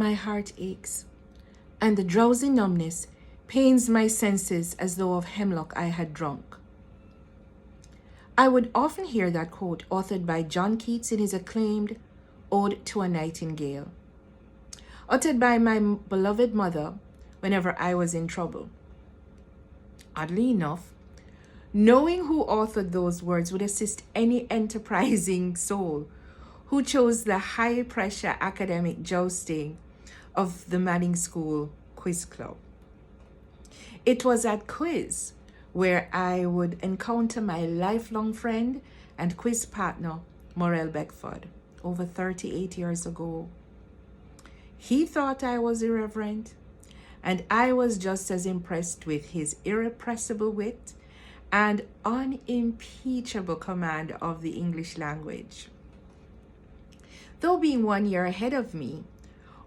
My heart aches, and the drowsy numbness pains my senses as though of hemlock I had drunk. I would often hear that quote authored by John Keats in his acclaimed Ode to a Nightingale, uttered by my beloved mother whenever I was in trouble. Oddly enough, knowing who authored those words would assist any enterprising soul who chose the high-pressure academic jousting of the Manning School Quiz Club. It was at quiz where I would encounter my lifelong friend and quiz partner, Morrel E Beckford, over 38 years ago. He thought I was irreverent, and I was just as impressed with his irrepressible wit and unimpeachable command of the English language. Though being 1 year ahead of me,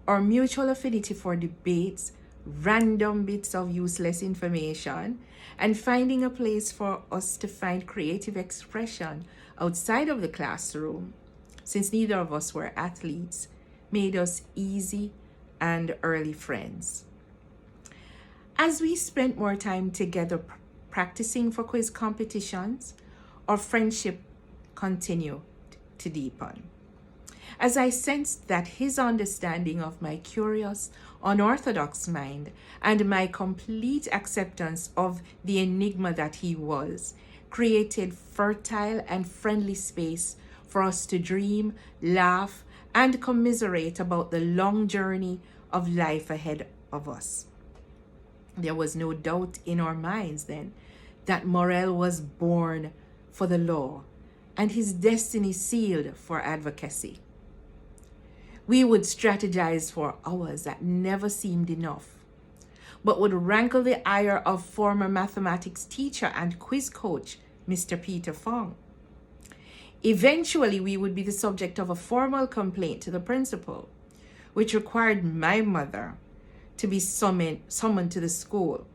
our mutual affinity for debates, random bits of useless information, and finding a place for us to find creative expression outside of the classroom, since neither of us were athletes, made us easy and early friends. As we spent more time together practicing for quiz competitions, our friendship continued to deepen. As I sensed that his understanding of my curious, unorthodox mind and my complete acceptance of the enigma that he was created fertile and friendly space for us to dream, laugh, and commiserate about the long journey of life ahead of us. There was no doubt in our minds then that Morrel was born for the law and his destiny sealed for advocacy. We would strategize for hours that never seemed enough, but would rankle the ire of former mathematics teacher and quiz coach, Mr. Peter Fong. Eventually, we would be the subject of a formal complaint to the principal, which required my mother to be summoned to the school.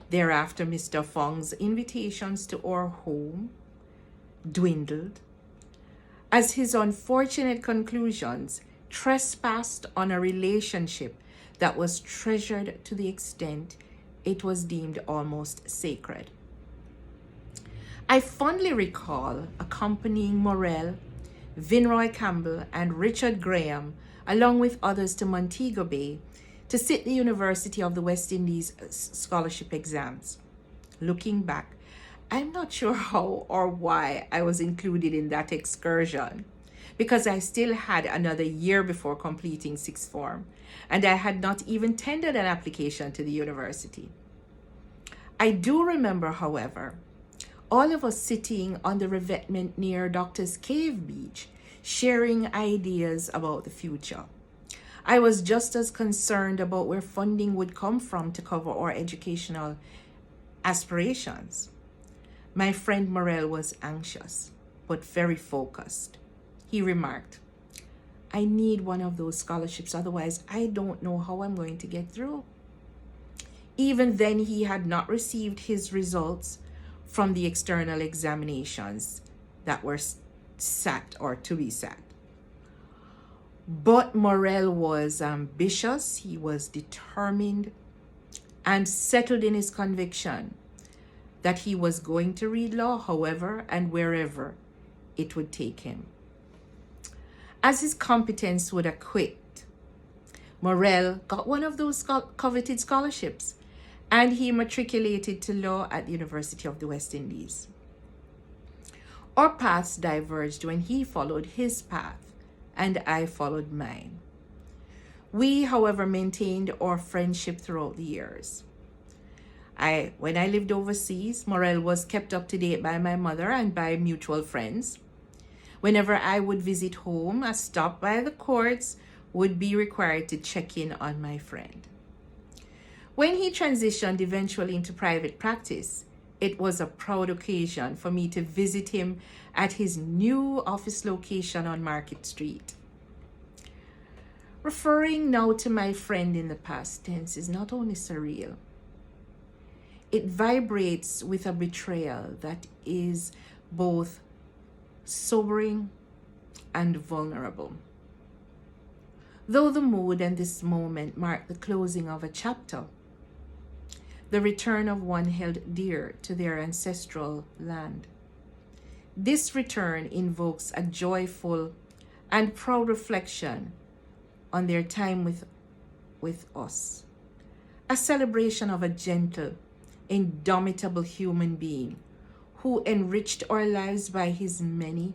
Thereafter, Mr. Fong's invitations to our home dwindled, as his unfortunate conclusions trespassed on a relationship that was treasured to the extent it was deemed almost sacred. I fondly recall accompanying Morrel, Vinroy Campbell, and Richard Graham, along with others, to Montego Bay to sit the University of the West Indies scholarship exams. Looking back, I'm not sure how or why I was included in that excursion, because I still had another year before completing sixth form, and I had not even tendered an application to the university. I do remember, however, all of us sitting on the revetment near Doctor's Cave Beach, sharing ideas about the future. I was just as concerned about where funding would come from to cover our educational aspirations. My friend Morrel was anxious, but very focused. He remarked, "I need one of those scholarships, otherwise I don't know how I'm going to get through." Even then, he had not received his results from the external examinations that were sat or to be sat. But Morrel was ambitious, he was determined, and settled in his conviction that he was going to read law however and wherever it would take him. As his competence would acquit, Morrel got one of those coveted scholarships, and he matriculated to law at the University of the West Indies. Our paths diverged when he followed his path and I followed mine. We, however, maintained our friendship throughout the years. When I lived overseas, Morrel was kept up to date by my mother and by mutual friends. Whenever I would visit home, a stop by the courts would be required to check in on my friend. When he transitioned eventually into private practice, it was a proud occasion for me to visit him at his new office location on Market Street. Referring now to my friend in the past tense is not only surreal, it vibrates with a betrayal that is both sobering and vulnerable. Though the mood and this moment mark the closing of a chapter, the return of one held dear to their ancestral land. This return invokes a joyful and proud reflection on their time with us, a celebration of a gentle, indomitable human being who enriched our lives by his many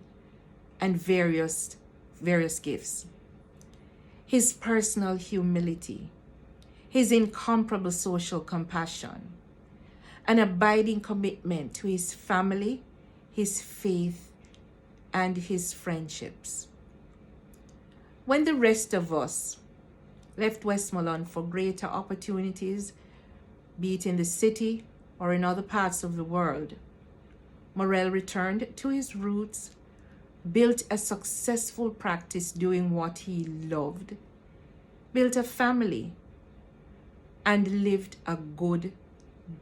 and various gifts. His personal humility, his incomparable social compassion, an abiding commitment to his family, his faith, and his friendships. When the rest of us left Westmoreland for greater opportunities, be it in the city or in other parts of the world, Morrel returned to his roots, built a successful practice doing what he loved, built a family, and lived a good,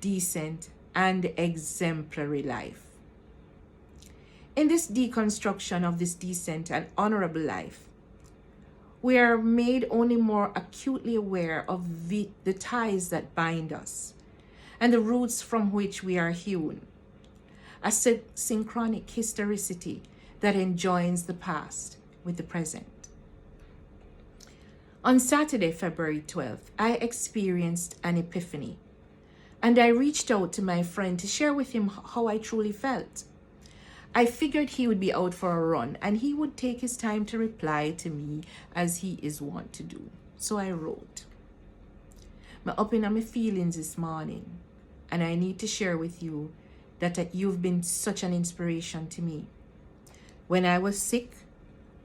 decent, and exemplary life. In this deconstruction of this decent and honorable life, we are made only more acutely aware of the ties that bind us and the roots from which we are hewn, a synchronic historicity that enjoins the past with the present. On Saturday, February 12th, I experienced an epiphany, and I reached out to my friend to share with him how I truly felt. I figured he would be out for a run and he would take his time to reply to me as he is wont to do. So I wrote, "I'm up in my feelings this morning, and I need to share with you that you've been such an inspiration to me. When I was sick,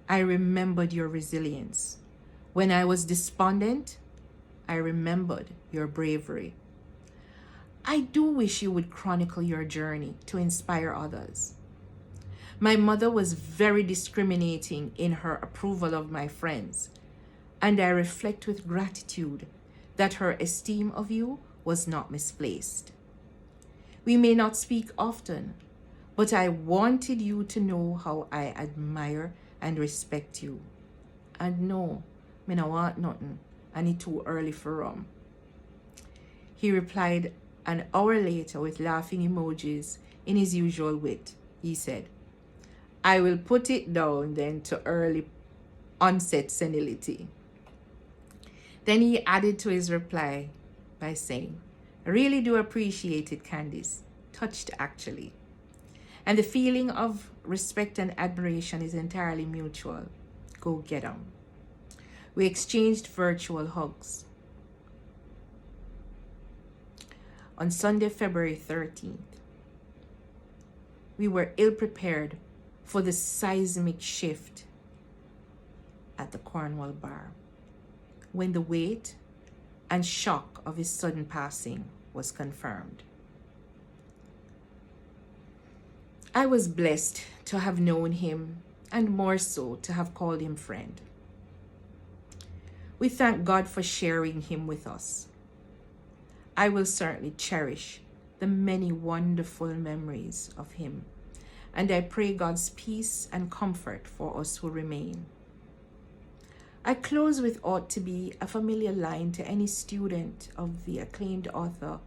I remembered your resilience. When I was despondent, I remembered your bravery. I do wish you would chronicle your journey to inspire others. My mother was very discriminating in her approval of my friends, and I reflect with gratitude that her esteem of you was not misplaced. We may not speak often, but I wanted you to know how I admire and respect you. And no, me no want nothing, and it's too early for rum." He replied an hour later with laughing emojis in his usual wit. He said, "I will put it down then to early onset senility." Then he added to his reply by saying, "I really do appreciate it, Candice. Touched, actually. And the feeling of respect and admiration is entirely mutual. Go get 'em." We exchanged virtual hugs. On Sunday, February 13th, we were ill-prepared for the seismic shift at the Cornwall bar, when the weight and shock of his sudden passing was confirmed. I was blessed to have known him, and more so to have called him friend. We thank God for sharing him with us. I will certainly cherish the many wonderful memories of him, and I pray God's peace and comfort for us who remain. I close with ought to be a familiar line to any student of the acclaimed author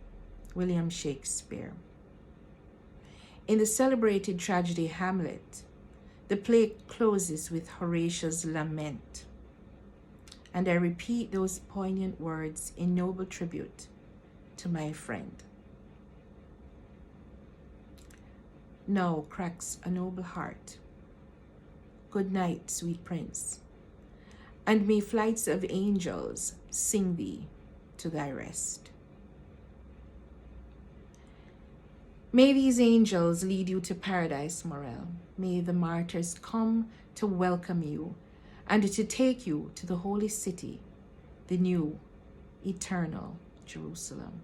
William Shakespeare. In the celebrated tragedy Hamlet, the play closes with Horatius' lament, and I repeat those poignant words in noble tribute to my friend. "Now cracks a noble heart. Good night, sweet prince, and may flights of angels sing thee to thy rest." May these angels lead you to paradise, Morrel. May the martyrs come to welcome you and to take you to the holy city, the new, eternal Jerusalem.